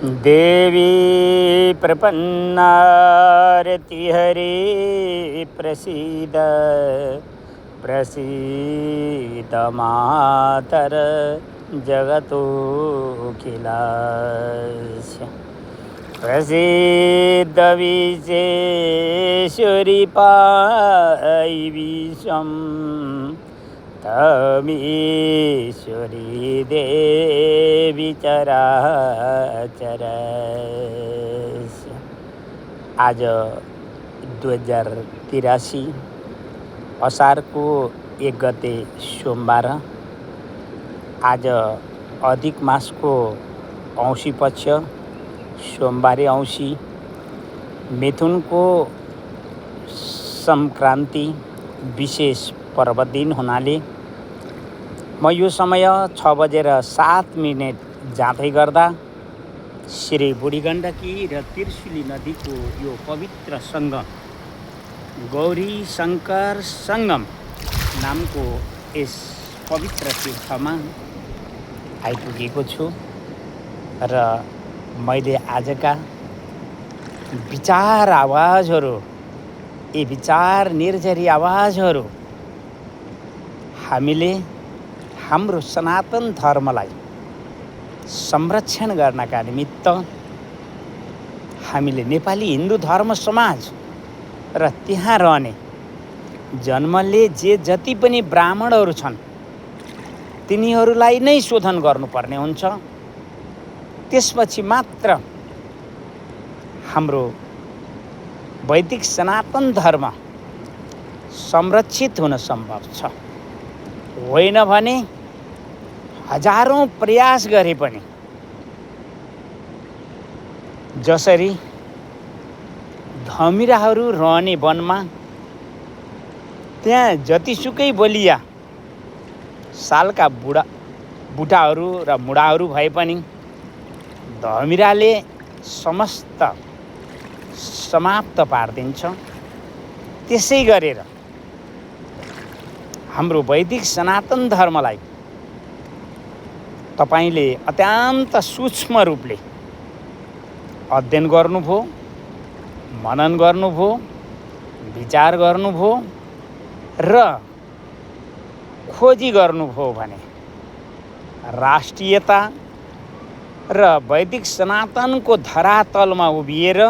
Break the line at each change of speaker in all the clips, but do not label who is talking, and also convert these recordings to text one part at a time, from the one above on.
देवी प्रपन्नारतिहरे प्रसीद प्रसीद मातर जगतोऽखिलस्य प्रसीद विश्वेश्वरी पाहि विश्वं तमीश्वरी देवी चराचरस्य। आज 2083 असारको 1 गते सोमबार। आज अधिक मासको औँसी पक्ष सोमबारे औँसी, मिथुनको संक्रान्ति विशेष पर्व दिन हुनाले म यो समय 6:07 जाँदै गर्दा श्री बुढी गण्डकी र त्रिशुली नदीको यो पवित्र सङ्गम गौरी शङ्कर सङ्गम नामको यस पवित्र तीर्थमा आइपुगेको छु र मैले आजका विचार आवाजहरू, यी विचार निर्झरी आवाजहरू हामीले हाम्रो सनातन धर्मलाई संरक्षण गर्नका निमित्त हामीले नेपाली हिन्दू धर्म समाज र त्यहाँ रहने जन्मले जति पनि ब्राह्मणहरू छन् तिनीहरूलाई नै शोधन गर्नुपर्ने हुन्छ। त्यसपछि मात्र हाम्रो वैदिक सनातन धर्म संरक्षित हुन सम्भव छ। होइन भने हजारौं प्रयास गरे पनि जसरी धमिराहरू रहने वनमा त्यहाँ जतिसुकै बलिया सालका बुढाहरू र मुढाहरू भए पनि धमिराले समस्त समाप्त पारिदिन्छ। त्यसै गरेर हाम्रो वैदिक सनातन धर्मलाई तपाईले अत्यन्त सूक्ष्म रूपले अध्ययन गर्नुभयो, मनन गर्नुभयो, विचार गर्नुभयो र खोजी गर्नुभयो भने राष्ट्रियता र वैदिक सनातनको धरातलमा उभिएर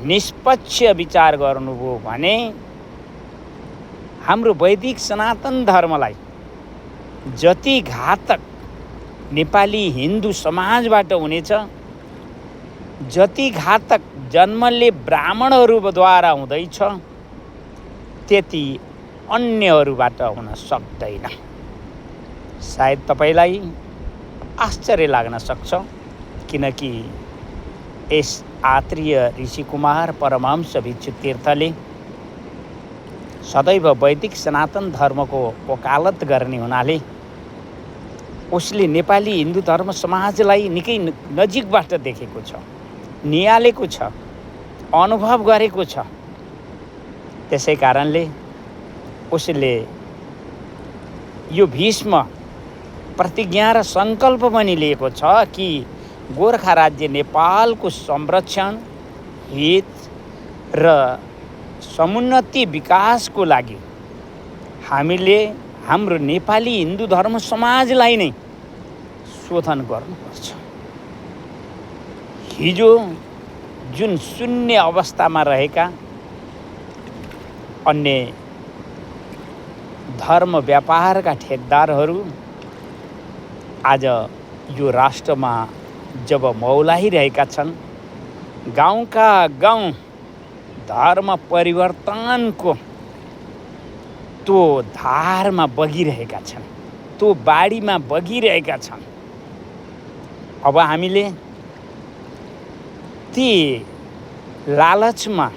निष्पक्ष विचार गर्नुभयो भने हाम्रो वैदिक सनातन धर्मलाई जति घातक नेपाली हिन्दू समाजबाट हुनेछ, जति घातक जन्मले ब्राह्मणहरूद्वारा हुँदैछ, त्यति अन्यहरूबाट हुन सक्दैन। सायद तपाईलाई आश्चर्य लाग्न सक्छ, किनकि यस आत्रेय ऋषिकुमार परमहंस भिक्षु तीर्थले सदैव वैदिक सनातन धर्मको वकालत गर्ने हुनाले उसले नेपाली हिन्दू धर्म समाजलाई निकै नजिकबाट देखेको छ, निहालेको छ, अनुभव गरेको छ। त्यसै कारणले उसले यो भीष्म प्रतिज्ञा र सङ्कल्प पनि लिएको छ कि गोर्खा राज्य नेपालको संरक्षण, हित र समुन्नति विकासको लागि हामीले हाम्रो नेपाली हिन्दू धर्म समाजलाई नै शोधन गर्नुपर्छ। हिजो जुन शून्य अवस्थामा रहेका अन्य धर्म व्यापारका ठेकदारहरू आज यो राष्ट्रमा जब मौलाइरहेका छन्, गाउँका गाउँ धर्म परिवर्तनको त्यो धारमा बगिरहेका छन्, त्यो बाढीमा बगिरहेका छन्। अब हामीले ती लालचमा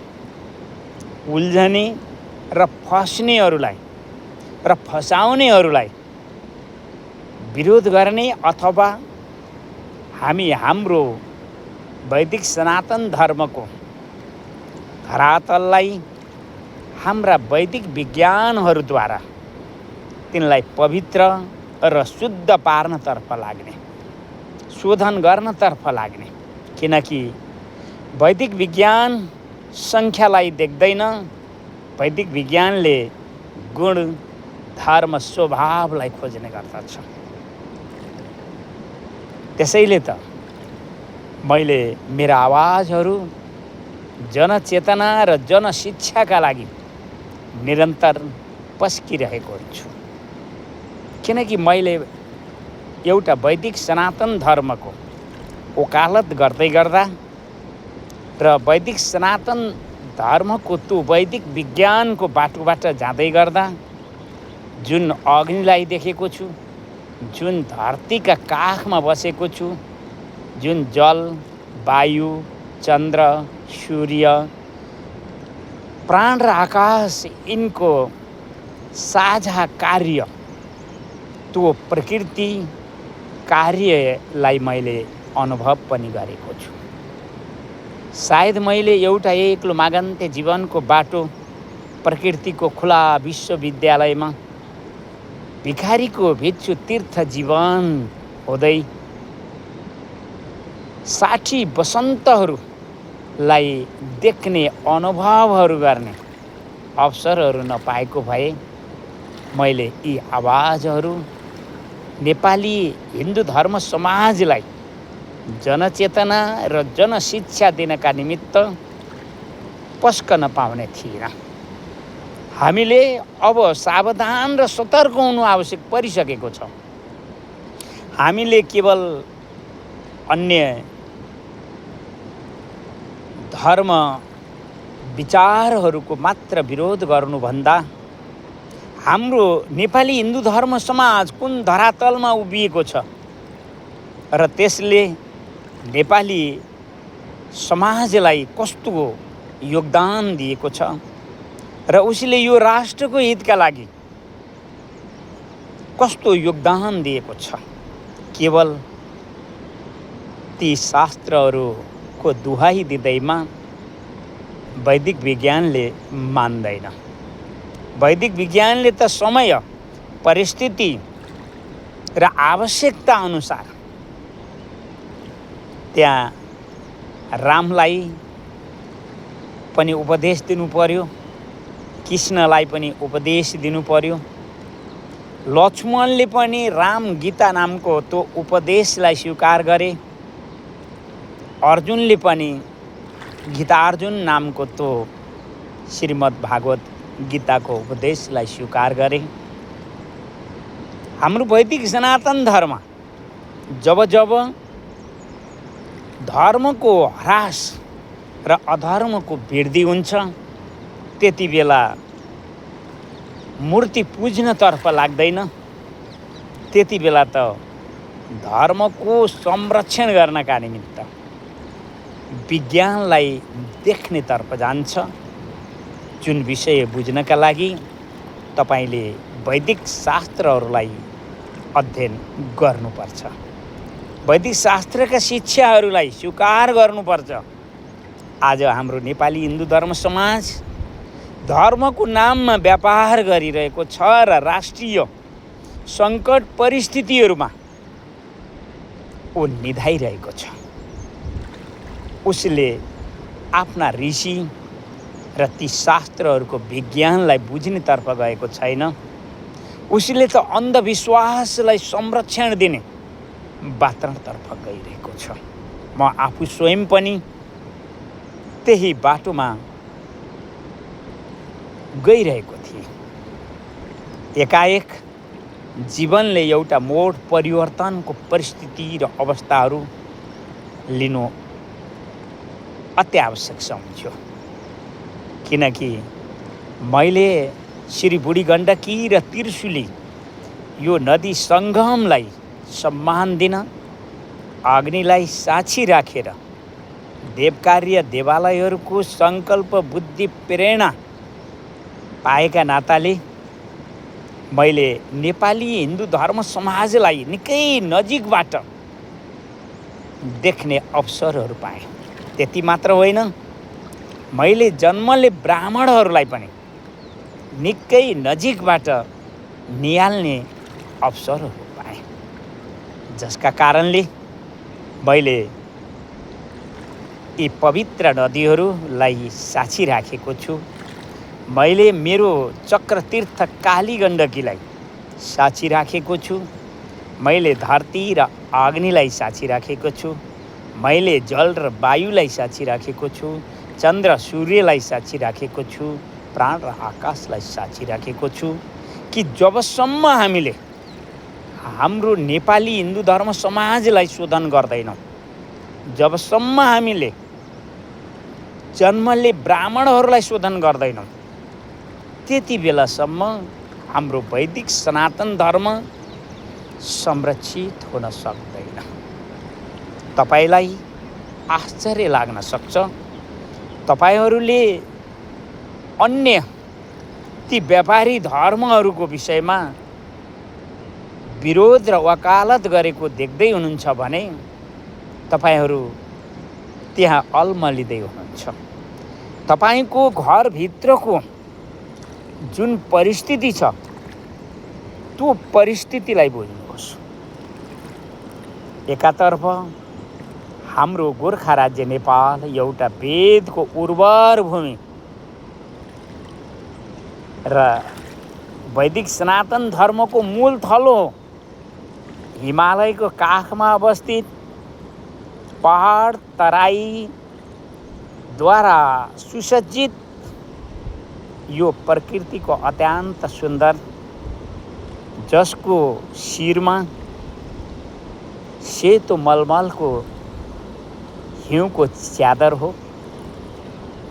उल्झने र फस्नेहरूलाई र फसाउनेहरूलाई विरोध गर्ने अथवा हामी हाम्रो वैदिक सनातन धर्मको धरातललाई हाम्रा वैदिक विज्ञानहरूद्वारा तिनलाई पवित्र र शुद्ध पार्नतर्फ लाग्ने शोधन गर्नतर्फ लाग्ने, किनकि वैदिक विज्ञान सङ्ख्यालाई देख्दैन, वैदिक विज्ञानले गुण, धर्म, स्वभावलाई खोज्ने गर्दछ। त्यसैले त मैले मेरा आवाजहरू जनचेतना र जनशिक्षाका लागि निरन्तर पस्किरहेको छु, किनकि मैले एउटा वैदिक सनातन धर्मको वकालत गर्दै गर्दा र वैदिक सनातन धर्मको त्यो वैदिक विज्ञानको बाटोबाट जाँदै गर्दा जुन अग्निलाई देखेको छु, जुन धरतीका काखमा बसेको छु, जुन जल, वायु, चन्द्र, सूर्य, प्राण र आकाश यिनको साझा कार्य, त्यो प्रकृति कार्यलाई मैले अनुभव पनि गरेको छु। सायद मैले एउटा एक्लो मागन्ते जीवनको बाटो प्रकृतिको खुला विश्वविद्यालयमा भिखारीको भिक्षु तीर्थ जीवन हुँदै 60 वसन्तहरूलाई देख्ने, अनुभवहरू गर्ने अवसरहरू नपाएको भए मैले यी आवाजहरू नेपाली हिन्दू धर्म समाजलाई जनचेतना र जनशिक्षा दिनका निमित्त पस्कन पाउने थिएन। हामीले अब सावधान र सतर्क हुनु आवश्यक परिसकेको छ। हामीले केवल अन्य धर्म विचारहरूको मात्र विरोध गर्नुभन्दा हाम्रो नेपाली हिन्दू धर्म समाज कुन धरातलमा उभिएको छ र त्यसले नेपाली समाजलाई कस्तो योगदान दिएको छ र उसले यो राष्ट्रको हितका लागि कस्तो योगदान दिएको छ, केवल ती शास्त्रहरूको दुहाई दिँदैमा वैदिक विज्ञानले मान्दैन। वैदिक विज्ञानले त समय, परिस्थिति र आवश्यकता अनुसार त्यहाँ रामलाई पनि उपदेश दिनु पर्यो, कृष्णलाई पनि उपदेश दिनु पर्यो, लक्ष्मणले पनि राम गीता नामको त्यो उपदेशलाई स्वीकार गरे, अर्जुनले पनि गीतार्जुन नामको त्यो श्रीमद् भागवत गीताको उपदेशलाई स्वीकार गरे। हाम्रो वैदिक सनातन धर्म जब जब धर्मको ह्रास र अधर्मको वृद्धि हुन्छ त्यति बेला मूर्ति पुज्नतर्फ लाग्दैन, त्यति बेला त धर्मको संरक्षण गर्नका निमित्त विज्ञानलाई देख्नेतर्फ जान्छ। जुन विषय बुझ्नका लागि तपाईले वैदिक शास्त्रहरूलाई अध्ययन गर्नुपर्छ, वैदिक शास्त्रका शिक्षाहरूलाई स्वीकार गर्नुपर्छ। आज हाम्रो नेपाली हिन्दू धर्म समाज धर्मको नाममा व्यापार गरिरहेको छ र राष्ट्रिय सङ्कट परिस्थितिहरूमा ऊ निधाइरहेको छ। उसले आफ्ना ऋषि र ती शास्त्रहरूको विज्ञानलाई बुझ्नेतर्फ गएको छैन। उसले त अन्धविश्वासलाई संरक्षण दिने वातावरणतर्फ गइरहेको छ। म आफू स्वयं पनि त्यही बाटोमा गइरहेको थिएँ। एकाएक जीवनले एउटा मोड परिवर्तनको परिस्थिति र अवस्थाहरू लिनु अत्यावश्यक सम्झ्यो, किनकि मैले श्री बुढी गण्डकी र त्रिशुली यो नदी सङ्गमलाई सम्मान दिन, अग्निलाई साक्षी राखेर देवकार्य देवालयहरूको सङ्कल्प बुद्धि प्रेरणा पाएका नाताले मैले नेपाली हिन्दू धर्म समाजलाई निकै नजिकबाट देख्ने अवसरहरू पाएँ। त्यति मात्र होइन, मैले जन्मले ब्राह्मणहरूलाई पनि निकै नजिकबाट निहाल्ने अवसरहरू पाएँ, जसका कारणले मैले यी पवित्र नदीहरूलाई साक्षी राखेको छु। मैले मेरो चक्रतीर्थ काली गण्डकीलाई साक्षी राखेको छु। मैले धरती र अग्निलाई साक्षी राखेको छु। मैले जल र वायुलाई साक्षी राखेको छु। चन्द्र सूर्यलाई साक्षी राखेको छु। प्राण र आकाशलाई साक्षी राखेको छु कि जबसम्म हामीले हाम्रो नेपाली हिन्दू धर्म समाजलाई शोधन गर्दैनौँ, जबसम्म हामीले जन्मले ब्राह्मणहरूलाई शोधन गर्दैनौँ, त्यति बेलासम्म हाम्रो वैदिक सनातन धर्म संरक्षित हुन सक्दैन। तपाईलाई आश्चर्य लाग्न सक्छ। तपाईहरूले अन्य ती व्यापारी धर्महरूको विषयमा विरोध र वकालत गरेको देख्दै हुनुहुन्छ भने तपाईहरू त्यहाँ अल्मलिँदै हुनुहुन्छ। तपाईको घरभित्रको जुन परिस्थिति छ त्यो परिस्थितिलाई बुझ्नुहोस्। एकातर्फ हाम्रो गोर्खा राज्य नेपाल एउटा वेदको उर्वर भूमि र वैदिक सनातन धर्मको मूल थलो हो। हिमालयको काखमा अवस्थित पहाड तराईद्वारा सुसज्जित यो प्रकृतिको अत्यन्त सुन्दर, जसको शिरमा सेतो मलमलको हिउँको च्यादर हो,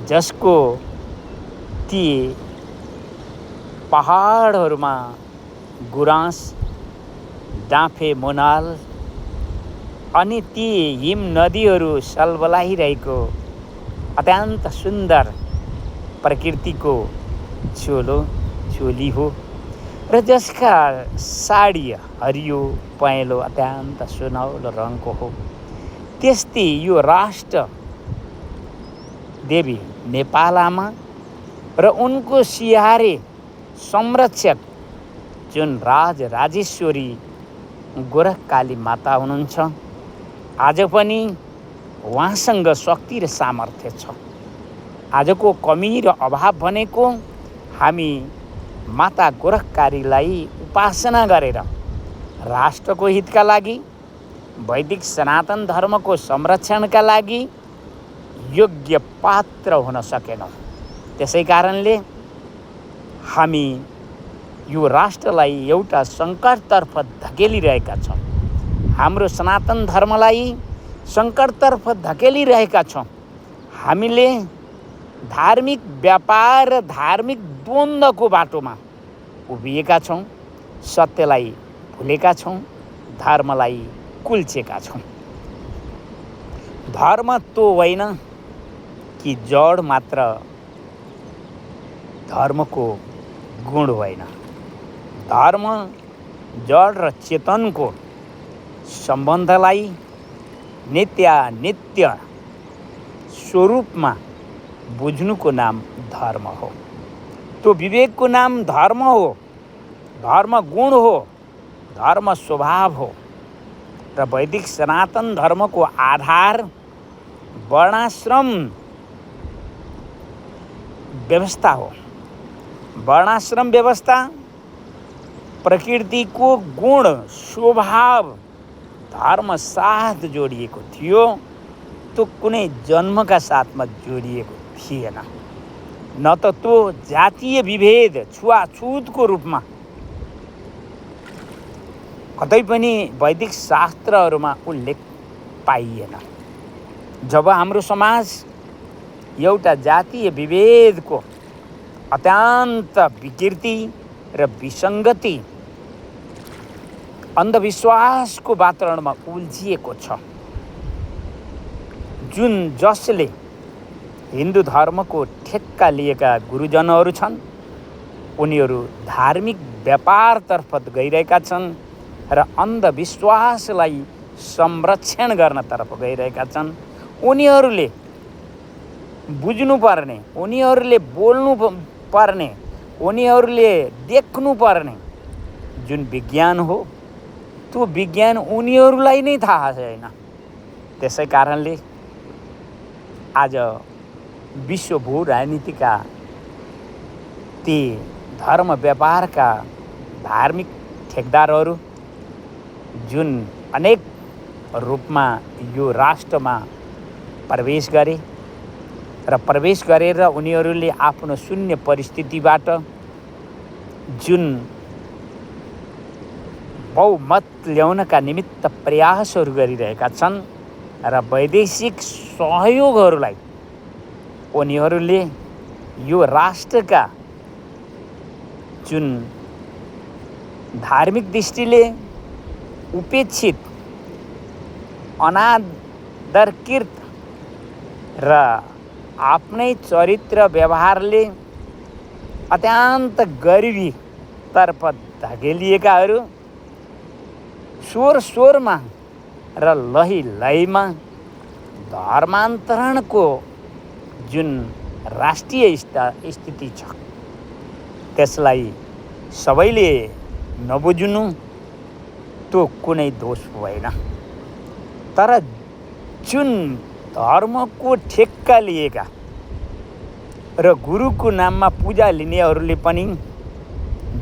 जसको ती पहाडहरूमा गुराँस, डाँफे, मोनाल अनि ती हिम नदीहरू सलबलाइरहेको अत्यन्त सुन्दर प्रकृतिको चोली हो र जसका साडी हरियो पहेँलो अत्यन्त सुनौलो रङको हो। त्यस्तै यो राष्ट्र देवी नेपालमा र उनको सियारे संरक्षक जुन राजेश्वरी गोरखकाली माता हुनुहुन्छ, आज पनि उहाँसँग शक्ति र सामर्थ्य छ। आजको कमी र अभाव भनेको हामी माता गोरखकालीलाई उपासना गरेर राष्ट्रको हितका लागि, वैदिक सनातन धर्मको संरक्षणका लागि योग्य पात्र हुन सकेनौँ। त्यसै कारणले हामी यो राष्ट्रलाई एउटा सङ्कटतर्फ धकेलिरहेका छौँ। हाम्रो सनातन धर्मलाई सङ्कटतर्फ धकेलिरहेका छौँ। हामीले धार्मिक व्यापार र धार्मिक द्वन्द्वको बाटोमा उभिएका छौँ। सत्यलाई भुलेका छौँ, धर्मलाई कुल्चेका छौँ। धर्म तो होइन कि जड मात्र धर्मको गुण होइन। धर्म जड र चेतनको सम्बन्धलाई नित्य स्वरूपमा बुझ्नुको नाम धर्म हो। त्यो विवेकको नाम धर्म हो। धर्म गुण हो, धर्म स्वभाव हो। र वैदिक सनातन धर्मको आधार वर्णाश्रम व्यवस्था हो। वर्णाश्रम व्यवस्था प्रकृतिको गुण स्वभाव धर्म साथ जोडिएको थियो, त्यो कुनै जन्मका साथमा जोडिएको थिएन। न त त्यो जातीय विभेद छुवाछुतको रूपमा कतै पनि वैदिक शास्त्रहरूमा उल्लेख पाइएन। जब हाम्रो समाज एउटा जातीय विभेदको अत्यन्त विकृति र विसङ्गति अन्धविश्वासको वातावरणमा उल्झिएको छ, जसले हिन्दू धर्मको ठेक्का लिएका गुरुजनहरू छन्, उनीहरू धार्मिक व्यापारतर्फ गइरहेका छन् र अन्धविश्वासलाई संरक्षण गर्नतर्फ गइरहेका छन्। उनीहरूले बुझ्नुपर्ने, उनीहरूले बोल्नु पर्ने, उनीहरूले देख्नुपर्ने जुन विज्ञान हो, त्यो विज्ञान उनीहरूलाई नै थाहा छैन। त्यसै कारणले आज विश्व भू राजनीतिका ती धर्म व्यापारका धार्मिक ठेकदारहरू जुन अनेक रूपमा यो राष्ट्रमा प्रवेश गरे र प्रवेश गरेर उनीहरूले आफ्नो शून्य परिस्थितिबाट जुन बहुमत ल्याउनका निमित्त प्रयासहरू गरिरहेका छन् र वैदेशिक सहयोगहरूलाई उनीहरूले यो राष्ट्रका जुन धार्मिक दृष्टिले उपेक्षित अनादरकृत र आफ्नै चरित्र व्यवहारले अत्यन्त गरिबीतर्फ धकेलिएकाहरू स्वर र लहीमा धर्मान्तरणको जुन राष्ट्रिय स्थिति छ त्यसलाई सबैले नबुझ्नु त्यो कुनै दोष भएन। तर जुन धर्मको ठेक्का लिएका र गुरुको नाममा पूजा लिनेहरूले पनि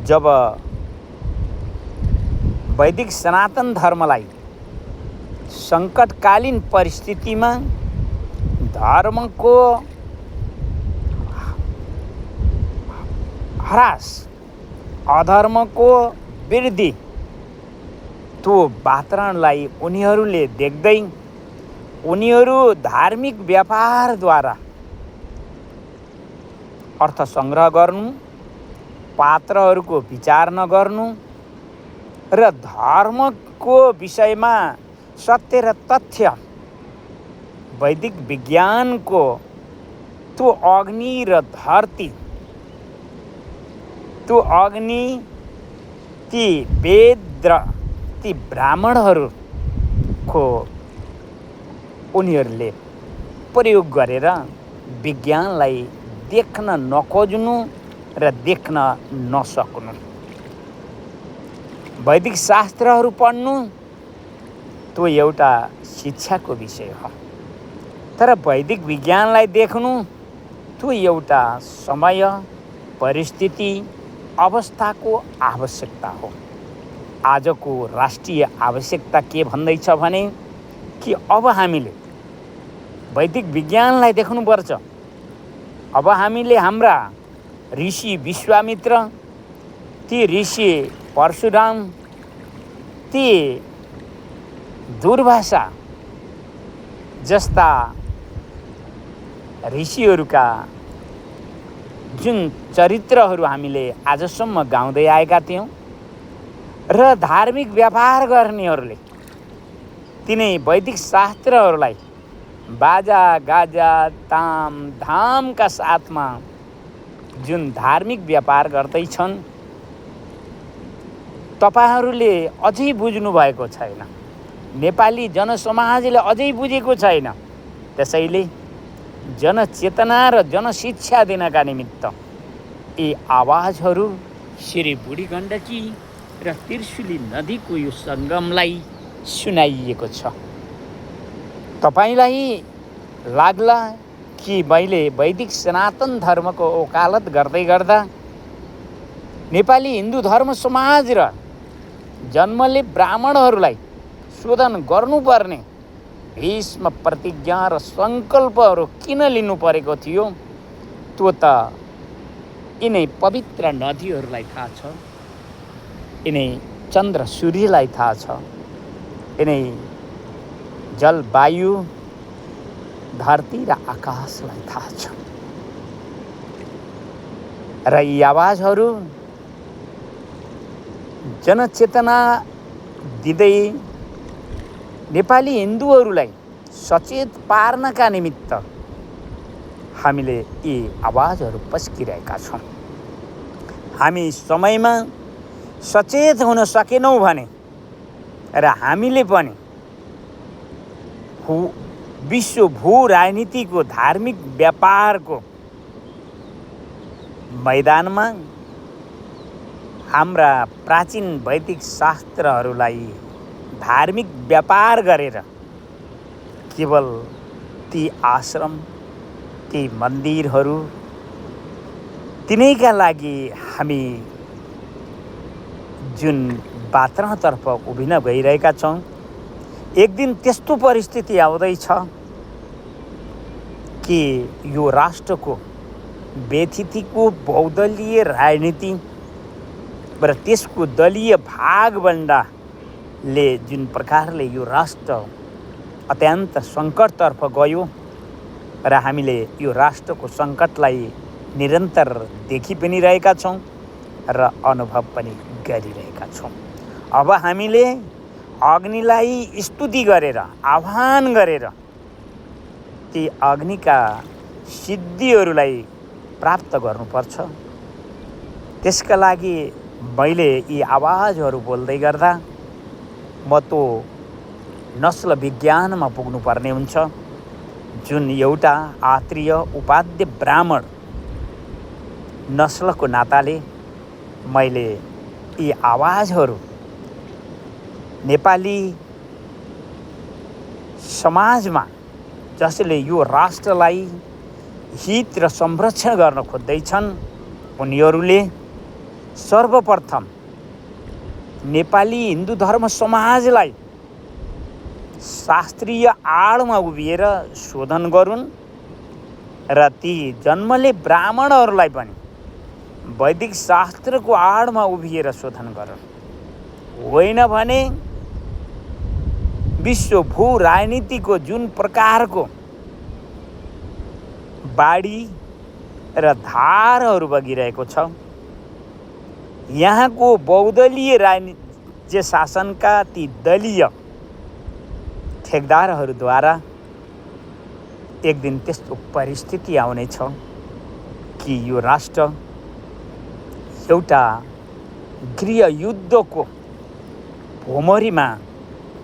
जब वैदिक सनातन धर्मलाई सङ्कटकालीन परिस्थितिमा धर्मको ह्रास अधर्मको वृद्धि त्यो वातावरणलाई उनीहरूले देख्दै उनीहरू धार्मिक व्यापारद्वारा अर्थ सङ्ग्रह गर्नु, पात्रहरूको विचार नगर्नु र धर्मको विषयमा सत्य र तथ्य वैदिक विज्ञानको त्यो अग्नि र धरती त्यो अग्नि ती वेद र ती ब्राह्मणहरूको उनीहरूले प्रयोग गरेर विज्ञानलाई देख्न नखोज्नु र देख्न नसक्नु। वैदिक शास्त्रहरू पढ्नु त्यो एउटा शिक्षाको विषय हो, तर वैदिक विज्ञानलाई देख्नु त्यो एउटा समय, परिस्थिति, अवस्थाको आवश्यकता हो। आजको राष्ट्रिय आवश्यकता के भन्दैछ भने कि अब हामीले वैदिक विज्ञानलाई देख्नुपर्छ। अब हामीले हाम्रा ऋषि विश्वामित्र, ती ऋषि परशुराम, ती दुर्वासा जस्ता ऋषिहरूका जुन चरित्रहरू हामीले आजसम्म गाउँदै आएका थियौँ र धार्मिक व्यापार गर्नेहरूले तिनै वैदिक शास्त्रहरूलाई बाजा गाजा ताम धामका साथमा जुन धार्मिक व्यापार गर्दैछन् तपाईहरूले अझै बुझ्नु भएको छैन। नेपाली जनसमाजले अझै बुझेको छैन। त्यसैले जनचेतना र जनशिक्षा दिनका निमित्त यी आवाजहरू श्री बुढी गण्डकी र त्रिशुली नदीको यो सङ्गमलाई सुनाइएको छ। तपाईँलाई लाग्ला कि मैले वैदिक सनातन धर्मको वकालत गर्दै गर्दा नेपाली हिन्दू धर्म समाज र जन्मले ब्राह्मणहरूलाई शोधन गर्नुपर्ने भीष्म प्रतिज्ञा र सङ्कल्पहरू किन लिनु परेको थियो त्यो त यिनै पवित्र नदीहरूलाई थाहा छ, यिनै चन्द्र सूर्यलाई थाहा छ, यिनै जलवायु धरती र आकाशलाई थाहा छ। र यी आवाजहरू जनचेतना दिँदै नेपाली हिन्दूहरूलाई सचेत पार्नका निमित्त हामीले यी आवाजहरू पस्किरहेका छौँ। हामी समयमा सचेत हुन सकेनौँ भने र हामीले पनि विश्व भू राजनीतिको धार्मिक व्यापारको मैदानमा हाम्रा प्राचीन वैदिक शास्त्रहरूलाई धार्मिक व्यापार गरेर केवल ती आश्रम, ती मन्दिरहरू, तिनैका लागि हामी जुन वातावरणतर्फ उभिन गइरहेका छौँ, एक दिन त्यस्तो परिस्थिति आउँदैछ कि यो राष्ट्रको व्यथितिको बहुदलीय राजनीति र त्यसको दलीय भागबण्डाले जुन प्रकारले यो राष्ट्र अत्यन्त सङ्कटतर्फ गयो र हामीले यो राष्ट्रको सङ्कटलाई निरन्तर देखि पनि रहेका छौँ र अनुभव पनि गरिरहेका छौँ। अब हामीले अग्निलाई स्तुति गरेर, आह्वान गरेर ती अग्निका सिद्धिहरूलाई प्राप्त गर्नुपर्छ। त्यसका लागि मैले यी आवाजहरू बोल्दै गर्दा म तो नस्ल विज्ञानमा पुग्नुपर्ने हुन्छ, जुन एउटा आत्रीय उपाध्य ब्राह्मण नस्लको नाताले मैले यी आवाजहरू नेपाली समाजमा जसले यो राष्ट्रलाई हित र संरक्षण गर्न खोज्दैछन् उनीहरूले सर्वप्रथम नेपाली हिन्दू धर्म समाजलाई शास्त्रीय आडमा उभिएर शोधन गरून् र ती जन्मले ब्राह्मणहरूलाई पनि वैदिक शास्त्रको आडमा उभिएर शोधन गरून्। होइन भने विश्व भू राजनीतिको जुन प्रकारको बाढी र धारहरू बगिरहेको छ, यहाँको बहुदलीय राज्य शासनका ती दलीय ठेकदारहरूद्वारा एक दिन त्यस्तो परिस्थिति आउनेछ कि यो राष्ट्र एउटा गृहयुद्धको भोमरीमा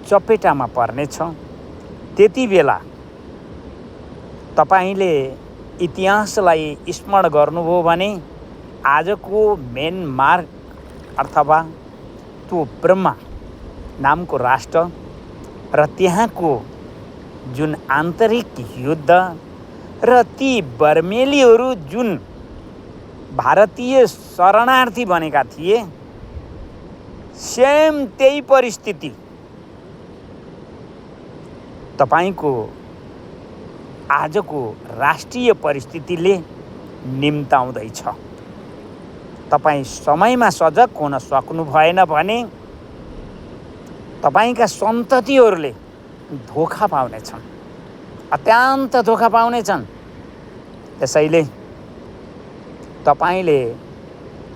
चपेटामा पर्नेछ। त्यति बेला तपाईँले इतिहासलाई स्मरण गर्नुभयो भने आजको म्यानमार अथवा त्यो ब्रह्मा नामको राष्ट्र र त्यहाँको जुन आन्तरिक युद्ध र ती बर्मेलीहरू जुन भारतीय शरणार्थी बनेका थिए, सेम त्यही परिस्थिति तपाईँको आजको राष्ट्रिय परिस्थितिले निम्ताउँदैछ। तपाईँ समयमा सजग हुन सक्नु भएन भने तपाईँका सन्ततिहरूले धोका पाउनेछन्, अत्यन्त धोका पाउनेछन्। त्यसैले तपाईँले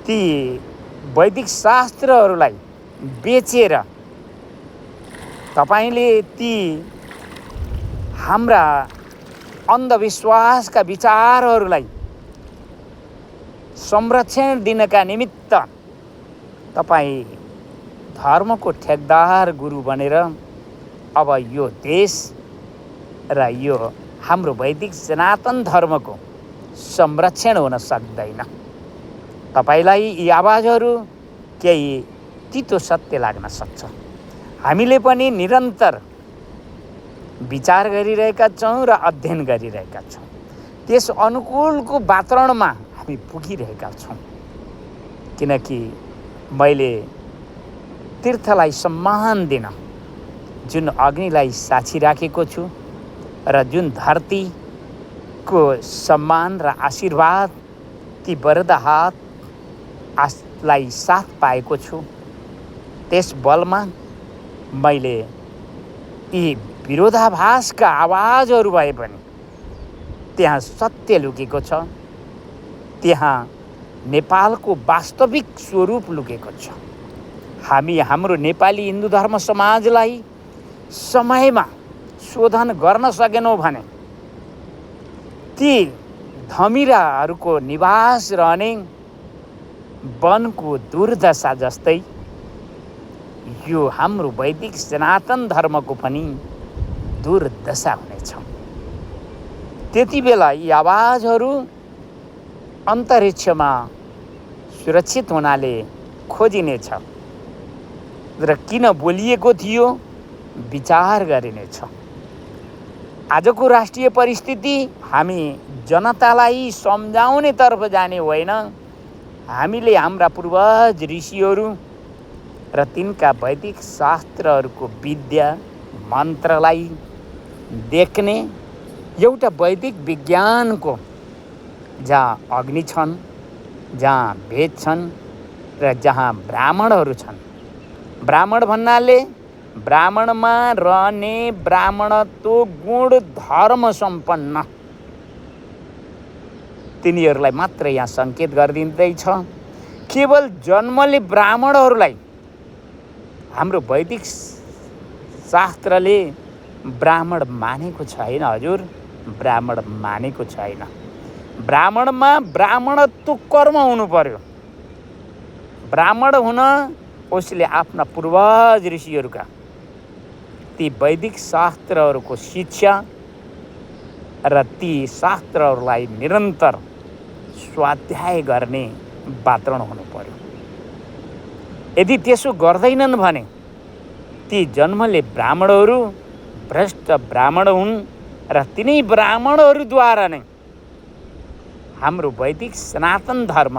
ती वैदिक शास्त्रहरूलाई बेचेर तपाईँले ती हाम्रा अन्धविश्वासका विचारहरूलाई संरक्षण दिनका निमित्त तपाईँ धर्मको ठेकदार गुरु बनेर अब यो देश र यो हाम्रो वैदिक सनातन धर्मको संरक्षण हुन सक्दैन। तपाईँलाई यी आवाजहरू केही तितो सत्य लाग्न सक्छ। हामीले पनि निरन्तर विचार गरिरहेका छौँ र अध्ययन गरिरहेका छौँ। त्यस अनुकूलको वातावरणमा हामी पुगिरहेका छौँ, किनकि मैले तीर्थलाई सम्मान दिन जुन अग्निलाई साक्षी राखेको छु र जुन धरतीको सम्मान र आशीर्वाद ती वरद हातलाई साथ पाएको छु, त्यस बलमा मैले यी विरोधाभासका आवाजहरू भए पनि त्यहाँ सत्य लुकेको छ, त्यहाँ नेपालको वास्तविक स्वरूप लुकेको छ। हामी हाम्रो नेपाली हिन्दू धर्म समाजलाई समयमा शोधन गर्न सकेनौँ भने ती धमिराहरूको निवास रहने वनको दुर्दशा जस्तै यो हाम्रो वैदिक सनातन धर्मको पनि दुर्दशा हुनेछ। त्यति बेला यी आवाजहरू अन्तरिक्षमा सुरक्षित हुनाले खोजिनेछ र किन बोलिएको थियो विचार गरिनेछ। आजको राष्ट्रिय परिस्थिति हामी जनतालाई सम्झाउनेतर्फ जाने होइन, हामीले हाम्रा पूर्वज ऋषिहरू र तिनका वैदिक शास्त्रहरूको विद्या मन्त्रलाई देख्ने एउटा वैदिक विज्ञानको जहाँ अग्नि छन्, जहाँ वेद छन् र जहाँ ब्राह्मणहरू छन्। ब्राह्मण भन्नाले ब्राह्मणमा रहने ब्राह्मणत्व गुण धर्म सम्पन्न तिनीहरूलाई मात्र यहाँ सङ्केत गरिदिँदैछ। केवल जन्मले ब्राह्मणहरूलाई हाम्रो वैदिक शास्त्रले ब्राह्मण मानेको छैन। हजुर, ब्राह्मण मानेको छैन। ब्राह्मणमा ब्राह्मणत्व कर्म हुनु पर्यो। ब्राह्मण हुन उसले आफ्ना पूर्वज ऋषिहरूका ती वैदिक शास्त्रहरूको शिक्षा र ती शास्त्रहरूलाई निरन्तर स्वाध्याय गर्ने वातावरण हुनु पर्यो। यदि त्यसो गर्दैनन् भने ती जन्मले ब्राह्मणहरू भ्रष्ट ब्राह्मण हुन् र तिनै ब्राह्मणहरूद्वारा नै हाम्रो वैदिक सनातन धर्म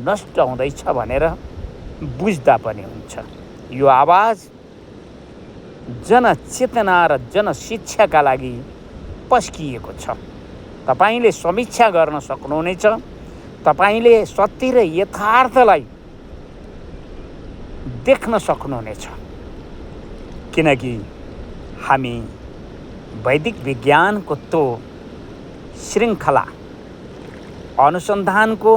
नष्ट हुँदैछ भनेर बुझ्दा पनि हुन्छ। यो आवाज जनचेतना र जनशिक्षाका लागि पस्किएको छ। तपाईले समीक्षा गर्न सक्नुहुनेछ। तपाईले सत्य र यथार्थलाई देख्न सक्नुहुनेछ। किनकि हामी वैदिक विज्ञानको त्यो श्रृङ्खला अनुसन्धानको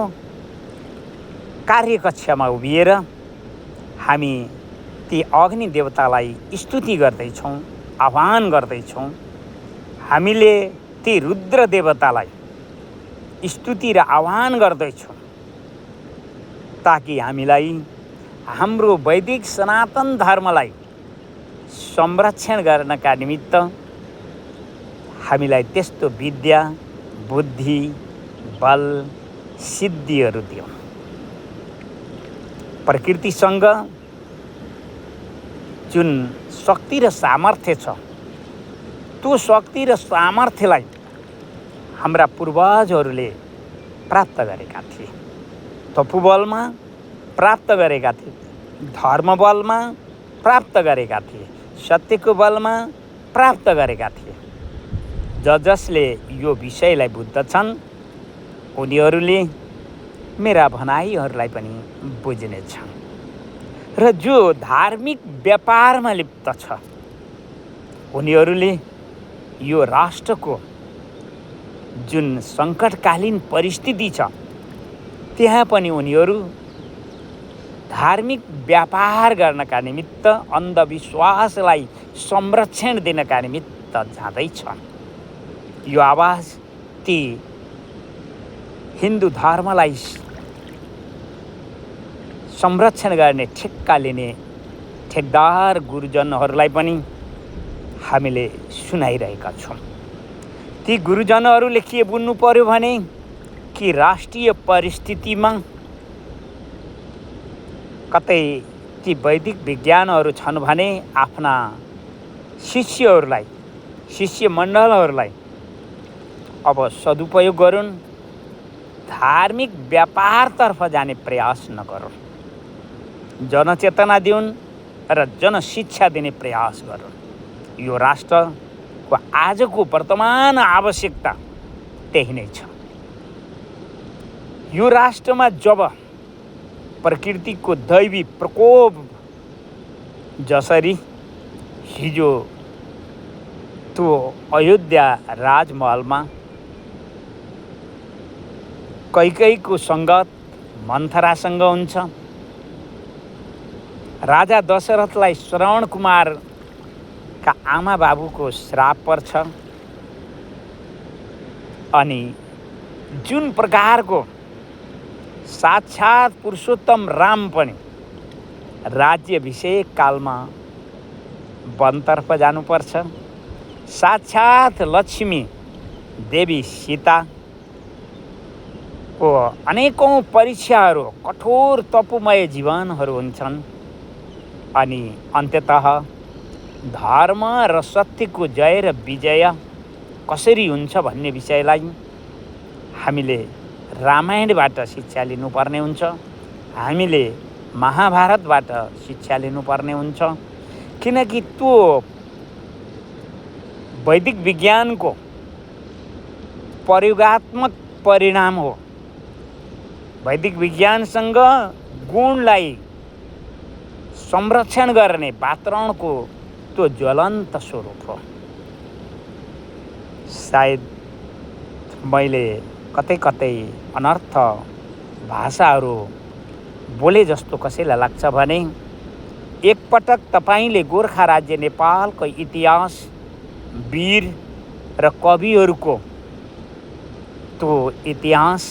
कार्यकक्षमा उभिएर हामी ती अग्नि देवतालाई स्तुति गर्दैछौँ, आह्वान गर्दैछौँ। हामीले ती रुद्र देवतालाई स्तुति र आह्वान गर्दैछौँ ताकि हामीलाई हाम्रो वैदिक सनातन धर्मलाई संरक्षण गर्नका निमित्त हामीलाई त्यस्तो विद्या, बुद्धि, बल, सिद्धिहरू दियो। प्रकृतिसँग जुन शक्ति र सामर्थ्य छ, त्यो शक्ति र सामर्थ्यलाई हाम्रा पूर्वजहरूले प्राप्त गरेका थिए। तपोबलमा प्राप्त गरेका थिए, धर्मबलमा प्राप्त गरेका थिए, सत्यको बलमा प्राप्त गरेका थिए। जसले यो विषयलाई बुझ्दछन् उनीहरूले मेरा भनाइहरूलाई पनि बुझ्नेछन्। र जो धार्मिक व्यापारमा लिप्त छ उनीहरूले यो राष्ट्रको जुन सङ्कटकालीन परिस्थिति छ त्यहाँ पनि उनीहरू धार्मिक व्यापार गर्नका निमित्त, अन्धविश्वासलाई संरक्षण दिनका निमित्त जाँदैछन्। यो आवाज ती हिन्दू धर्मलाई संरक्षण गर्ने ठेक्का लिने ठेकदार गुरुजनहरूलाई पनि हामीले सुनाइरहेका छौँ। ती गुरुजनहरूले के बुझ्नु पर्यो भने कि राष्ट्रिय परिस्थितिमा कतै ती वैदिक विज्ञानहरू छन् भने आफ्ना शिष्यहरूलाई, शिष्य मण्डलहरूलाई अब सदुपयोग गरून्, धार्मिक व्यापारतर्फ जाने प्रयास नगरून्, जनचेतना दिउन् र जनशिक्षा दिने प्रयास गरून्। यो राष्ट्रको आजको वर्तमान आवश्यकता त्यही नै छ। यो राष्ट्रमा जब प्रकृतिको दैवी प्रकोप जसरी हिजो त्यो अयोध्या राजमहलमा कैकेयीको सङ्गत मन्थरासँग हुन्छ, राजा दशरथलाई श्रवण कुमारका आमा बाबुको श्राप पर्छ, अनि जुन प्रकारको साक्षात पुरुषोत्तम राम पनि राज्याभिषेक कालमा वनतर्फ जानुपर्छ, साक्षात लक्ष्मी देवी सीता को अनेकौं परीक्षाहरू, कठोर तपमय जीवनहरू हुन्छन्, अनि अन्ततः धर्म र सत्यको जय र विजय कसरी हुन्छ भन्ने विषयलाई हामीले रामायणबाट शिक्षा लिनुपर्ने हुन्छ, हामीले महाभारतबाट शिक्षा लिनुपर्ने हुन्छ। किनकि त्यो वैदिक विज्ञानको प्रयोगात्मक परिणाम हो। वैदिक विज्ञानसँग गुणलाई संरक्षण गर्ने वातावरणको त्यो ज्वलन्त स्वरूप हो। सायद मैले कतै कतै अनर्थ भाषाहरू बोले जस्तो कसैलाई लाग्छ भने एकपटक तपाईँले गोर्खा राज्य नेपालको इतिहास, वीर र कविहरूको त्यो इतिहास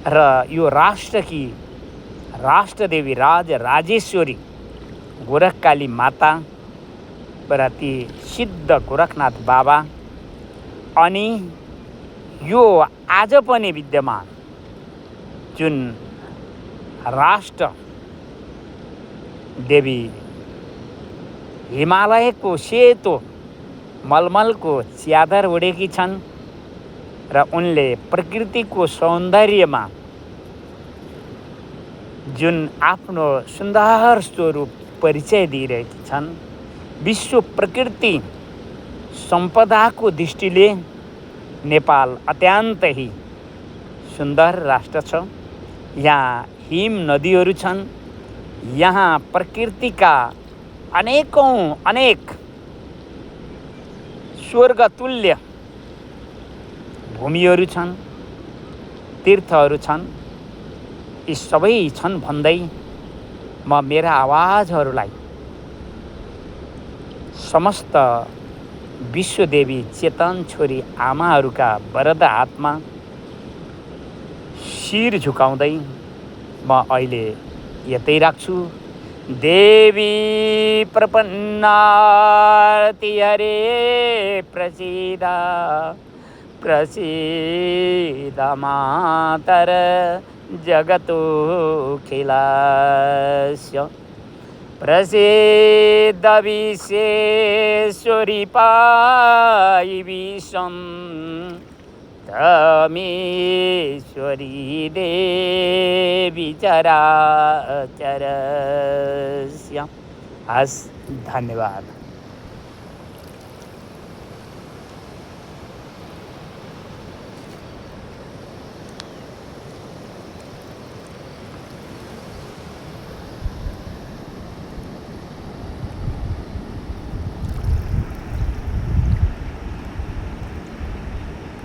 र यो राष्ट्रकी राष्ट्रदेवी राजेश्वरी गोरखकाली माता र ती सिद्ध गोरखनाथ बाबा अनि यो आज पनि विद्यमान जुन राष्ट्र देवी हिमालयको सेतो मलमलको च्यादर ओढेकी छन् र उनले प्रकृतिको सौन्दर्यमा जुन आफ्नो सुन्दर स्वरूप परिचय दिइरहेकी छन्। विश्व प्रकृति सम्पदाको दृष्टिले नेपाल अत्यन्तै सुन्दर राष्ट्र छ। यहाँ हिम नदीहरू छन्, यहाँ प्रकृतिका अनेक स्वर्गतुल्य भूमिहरू छन्, तीर्थहरू छन्। यी सबै छन् भन्दै म मेरा आवाजहरूलाई समस्त विश्वदेवी चेतन छोरी आमाहरूका वरद हातमा शिर झुकाउँदै म अहिले यतै राख्छु। देवी प्रपन्नार्ति हरे प्रसीद प्रसीद मातर जगतोऽखिलस्य प्रसीद विश्वेश्वरी पायि विश्वं तमेश्वरी देवी चराचरस्य। हस्, धन्यवाद।